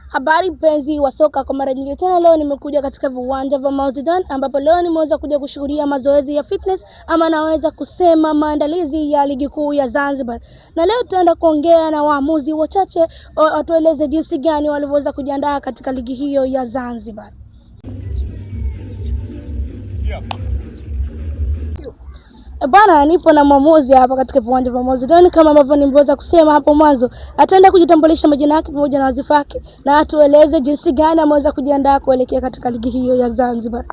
Habari mpenzi wa soka, kwa mara nyingine tena leo nimekuja katika viwanja vya Mauzidon, ambapo leo nimeweza kuja kushuhudia mazoezi ya fitness, ama naweza kusema maandalizi ya ligi kuu ya Zanzibar. Na leo tutaenda kuongea na waamuzi wachache watueleze jinsi gani walivyoweza kujiandaa katika ligi hiyo ya Zanzibar. Bana, nipo na mwamuzi hapa katika viwanja vya Mauzidon. Kama ambavyo nimeweza kusema hapo mwanzo, ataenda kujitambulisha majina yake pamoja na wazifa wake, na atueleze jinsi gani ameweza kujiandaa kuelekea katika ligi hiyo ya Zanzibar.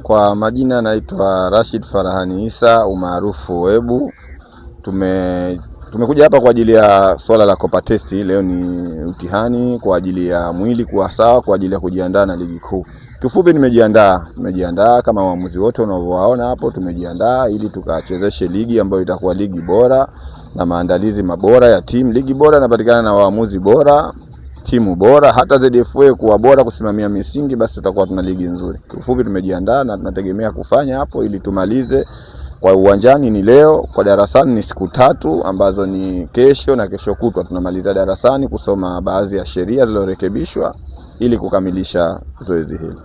Kwa majina naitwa Rashid Farahani Isa, umaarufu Webu. Tumekuja hapa kwa ajili ya swala la Copa Test. Leo ni mtihani kwa ajili ya mwili kuwa sawa, kwa ajili ya kujiandaa na ligi kuu. Kifupi tumejiandaa kama waamuzi wote unavyowaona hapo. Tumejiandaa ili tukachezeshe ligi ambayo itakuwa ligi bora na maandalizi mabora ya timu. Ligi bora inapatikana na waamuzi bora, timu bora, hata ZFA kuwa bora kusimamia misingi, basi tutakuwa tuna ligi nzuri. Kifupi tumejiandaa na tunategemea kufanya hapo ili tumalize. Kwa uwanjani ni leo, kwa darasani ni siku 3 ambazo ni kesho na kesho kutwa. Tunamaliza darasani kusoma baadhi ya sheria zilizorekebishwa ili kukamilisha zoezi hili.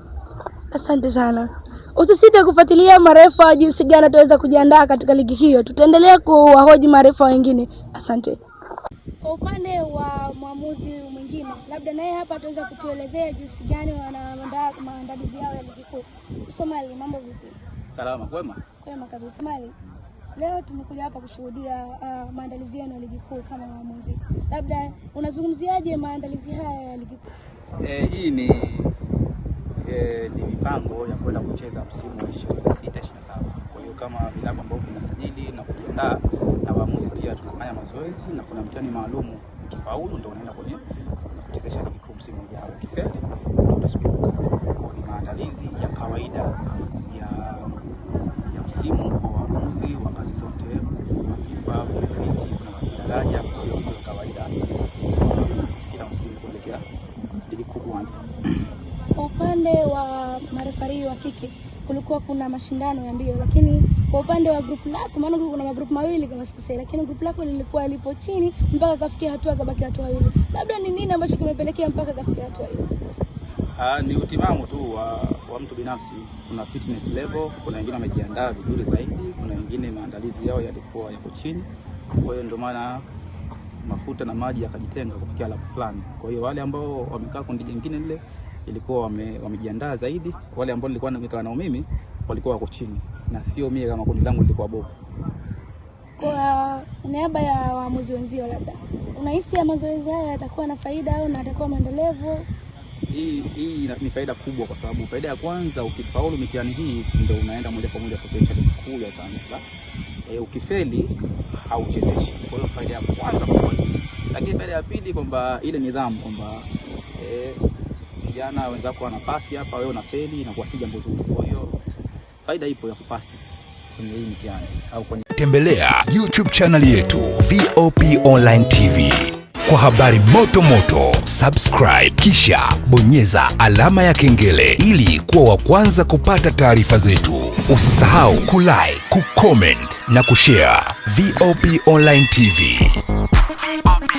Asante sana. Usisite kufuatilia marefa jinsi gani tutaweza kujiandaa katika ligi hiyo. Tutaendelea kuwahoji marefa wengine. Asante. Kwa upande wa mwamuzi mwingine, labda naye hapa ataweza kutuelezea jinsi gani wanaandaa maandalizi yao ya ligi kuu. Somali, mambo vipi? Salama, kwema? Kwema kabisa. Somali, leo tumekuja hapa kushuhudia maandalizi ya ligi kuu kama mwamuzi. Labda unazungumziaje maandalizi haya ya ligi kuu? Hii ni mipango ya kwenda kucheza msimu wa 26-27. Kwa hiyo kama vilabu ambao tunasajili na kujiandaa na waamuzi pia tunafanya mazoezi, na kuna mtihani maalum ukifaulu ndio unaenda kwenye kuchezesha ligi kuu msimu ujao. Ukifeli tutasubiri. Ni maandalizi ya kawaida ya msimu kwa waamuzi wa ngazi zote, wa FIFA, viti na daraja. Kwa hiyo ni kawaida kila msimu kuelekea ligi kuu kuanza. Kwa upande wa marefari wa kike kulikuwa kuna mashindano ya mbio, lakini kwa upande wa group lako, maana kuna magroup mawili kama sikosei, lakini group lako lilikuwa lipo chini mpaka kafikia hatua kabaki hatua hili. Labda ni nini ambacho kimepelekea mpaka kafikia hatua hili? Ni utimamu tu wa mtu binafsi. Kuna fitness level, kuna wengine wamejiandaa vizuri zaidi, kuna wengine maandalizi yao yalikuwa yako chini. Kwa hiyo ndio maana mafuta na maji yakajitenga kufikia level fulani. Kwa hiyo wale ambao wamekaa kundi jingine lile ilikuwa wamejiandaa zaidi, wale ambao nilikuwa nimekaa nao mimi walikuwa wako chini, na sio mimi kama kundi langu lilikuwa bovu. Kwa niaba ya waamuzi wenzio, labda unahisi ya mazoezi haya yatakuwa na faida au na yatakuwa maendelevu? Hii ni faida kubwa, kwa sababu faida ya kwanza, ukifaulu mitihani hii ndio unaenda moja kwa moja kuchezesha ligi kuu ya Zanzibar. Ukifeli hauchezeshi. Kwa hiyo faida ya kwanza kwa hii. Lakini faida ya pili kwamba ile nidhamu, kwamba vijana wenzako wanapasi hapa, wewe unafeli, inakuwa si jambo zuri. Kwa hiyo faida ipo ya kupasi kwenye hii mtihani au kwenye. Tembelea YouTube channel yetu VOP Online TV kwa habari moto, subscribe kisha bonyeza alama ya kengele ili kuwa wa kwanza kupata taarifa zetu. Usisahau kulike, kucomment na kushare. VOP Online TV. VOP